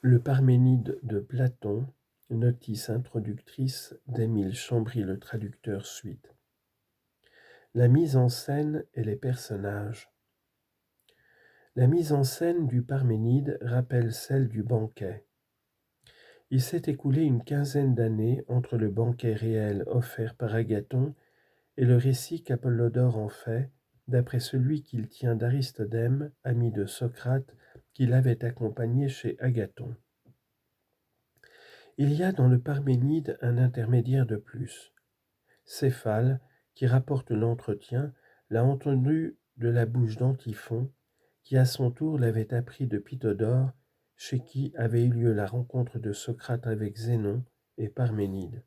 Le Parménide de Platon, notice introductrice d'Émile Chambry le traducteur suite. La mise en scène et les personnages. La mise en scène du Parménide rappelle celle du banquet. Il s'est écoulé une quinzaine d'années entre le banquet réel offert par Agathon et le récit qu'Apollodore en fait, d'après celui qu'il tient d'Aristodème, ami de Socrate, qui l'avait accompagné chez Agathon. Il y a dans le Parménide un intermédiaire de plus. Céphale, qui rapporte l'entretien, l'a entendu de la bouche d'Antiphon, qui à son tour l'avait appris de Pythodore, chez qui avait eu lieu la rencontre de Socrate avec Zénon et Parménide.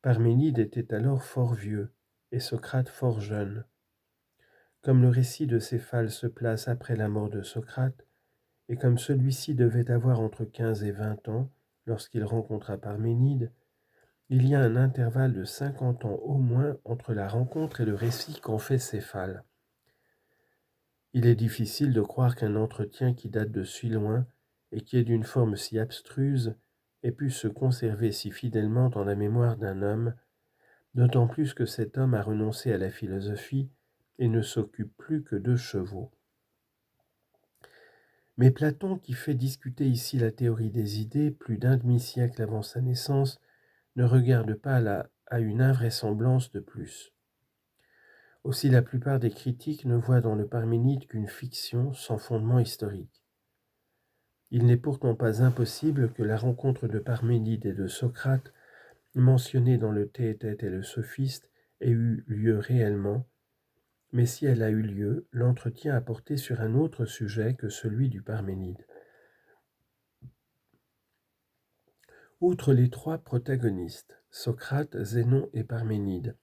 Parménide était alors fort vieux, et Socrate fort jeune. Comme le récit de Céphale se place après la mort de Socrate, et comme celui-ci devait avoir entre 15 et 20 ans lorsqu'il rencontra Parménide, il y a un intervalle de 50 ans au moins entre la rencontre et le récit qu'en fait Céphale. Il est difficile de croire qu'un entretien qui date de si loin et qui est d'une forme si abstruse ait pu se conserver si fidèlement dans la mémoire d'un homme, d'autant plus que cet homme a renoncé à la philosophie et ne s'occupe plus que de chevaux. Mais Platon, qui fait discuter ici la théorie des idées plus d'un demi-siècle avant sa naissance, ne regarde pas à une invraisemblance de plus. Aussi la plupart des critiques ne voient dans le Parménide qu'une fiction sans fondement historique. Il n'est pourtant pas impossible que la rencontre de Parménide et de Socrate, mentionnée dans le Théétète et le Sophiste, ait eu lieu réellement, mais si elle a eu lieu, l'entretien a porté sur un autre sujet que celui du Parménide. Outre les trois protagonistes, Socrate, Zénon et Parménide,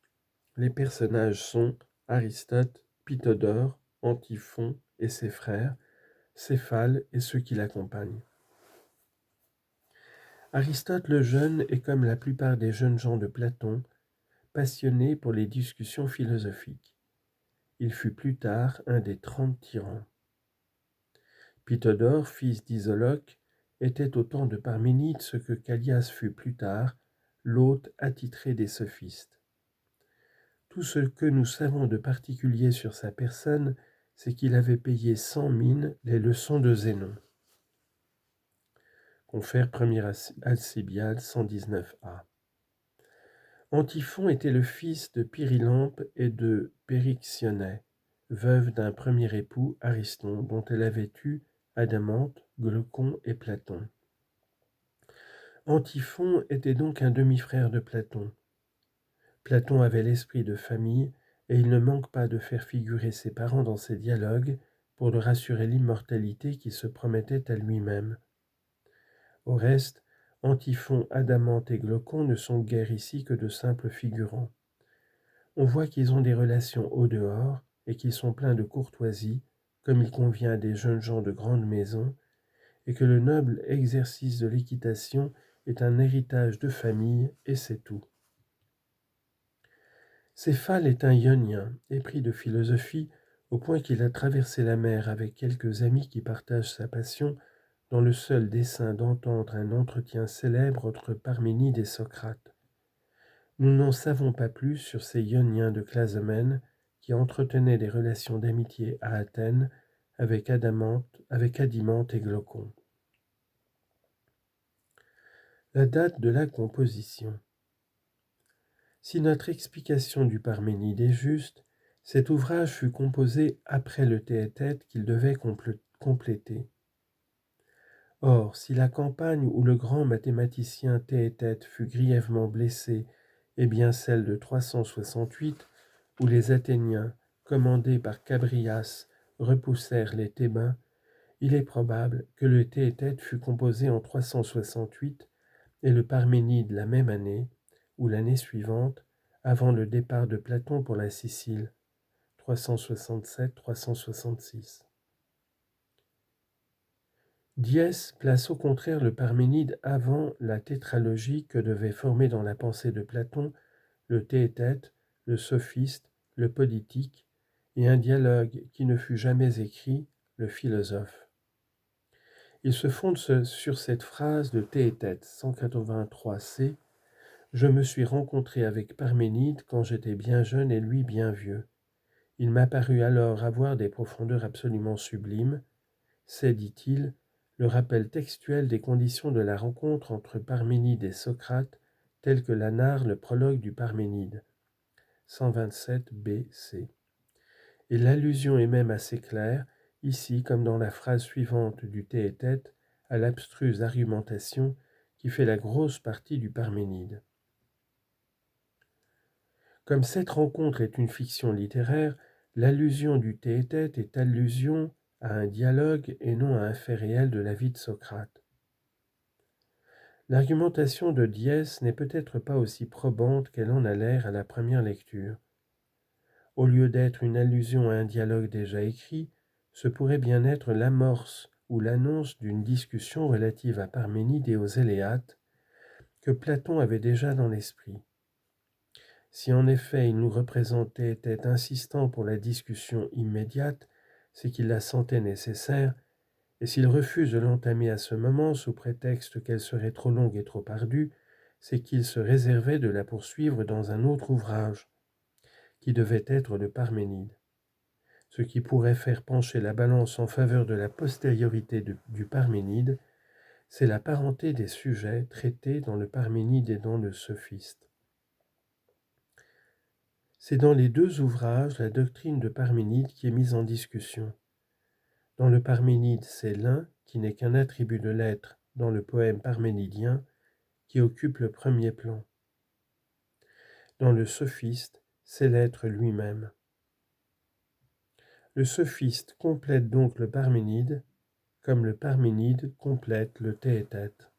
les personnages sont Aristote, Pythodore, Antiphon et ses frères, Céphale et ceux qui l'accompagnent. Aristote le jeune est comme la plupart des jeunes gens de Platon, passionné pour les discussions philosophiques. Il fut plus tard un des 30 tyrans. Pythodore, fils d'Isoloque, était au temps de Parménide ce que Callias fut plus tard, l'hôte attitré des sophistes. Tout ce que nous savons de particulier sur sa personne, c'est qu'il avait payé sans mine les leçons de Zénon. Confère 1er Alcibiade 119a. Antiphon était le fils de Pyrilampe et de Périxionnè, veuve d'un premier époux, Ariston, dont elle avait eu Adamante, Glaucon et Platon. Antiphon était donc un demi-frère de Platon. Platon avait l'esprit de famille, et il ne manque pas de faire figurer ses parents dans ses dialogues pour leur assurer l'immortalité qu'il se promettait à lui-même. Au reste, Antiphon, Adamante et Glaucon ne sont guère ici que de simples figurants. On voit qu'ils ont des relations au dehors et qu'ils sont pleins de courtoisie, comme il convient à des jeunes gens de grande maison, et que le noble exercice de l'équitation est un héritage de famille, et c'est tout. Céphale est un ionien, épris de philosophie, au point qu'il a traversé la mer avec quelques amis qui partagent sa passion, dans le seul dessein d'entendre un entretien célèbre entre Parménide et Socrate. Nous n'en savons pas plus sur ces ioniens de Clazomène qui entretenaient des relations d'amitié à Athènes avec Adimante et Glaucon. La date de la composition. Si notre explication du Parménide est juste, cet ouvrage fut composé après le Théétète qu'il devait compléter. Or, si la campagne où le grand mathématicien Théétète fut grièvement blessé est bien celle de 368, où les Athéniens, commandés par Chabrias, repoussèrent les Thébains, il est probable que le Théétète fut composé en 368 et le Parménide la même année, ou l'année suivante, avant le départ de Platon pour la Sicile, 367-366. Diès place au contraire le Parménide avant la tétralogie que devaient former dans la pensée de Platon le Théétète, le Sophiste, le Politique, et un dialogue qui ne fut jamais écrit, le Philosophe. Il se fonde sur cette phrase de Théétète 183c. Je me suis rencontré avec Parménide quand j'étais bien jeune et lui bien vieux. Il m'a paru alors avoir des profondeurs absolument sublimes. C'est, dit-il, le rappel textuel des conditions de la rencontre entre Parménide et Socrate, tel que la narre le prologue du Parménide. 127 b.c. Et l'allusion est même assez claire, ici comme dans la phrase suivante du Théétète, à l'abstruse argumentation qui fait la grosse partie du Parménide. Comme cette rencontre est une fiction littéraire, l'allusion du Théétète est allusion à un dialogue et non à un fait réel de la vie de Socrate. L'argumentation de Diès n'est peut-être pas aussi probante qu'elle en a l'air à la première lecture. Au lieu d'être une allusion à un dialogue déjà écrit, ce pourrait bien être l'amorce ou l'annonce d'une discussion relative à Parménide et aux Éléates que Platon avait déjà dans l'esprit. Si en effet il nous représentait être insistant pour la discussion immédiate, c'est qu'il la sentait nécessaire, et s'il refuse de l'entamer à ce moment sous prétexte qu'elle serait trop longue et trop ardue, c'est qu'il se réservait de la poursuivre dans un autre ouvrage, qui devait être le Parménide. Ce qui pourrait faire pencher la balance en faveur de la postériorité du Parménide, c'est la parenté des sujets traités dans le Parménide et dans le Sophiste. C'est dans les deux ouvrages la doctrine de Parménide qui est mise en discussion. Dans le Parménide, c'est l'un, qui n'est qu'un attribut de l'être dans le poème parménidien, qui occupe le premier plan. Dans le Sophiste, c'est l'être lui-même. Le Sophiste complète donc le Parménide, comme le Parménide complète le Théétète.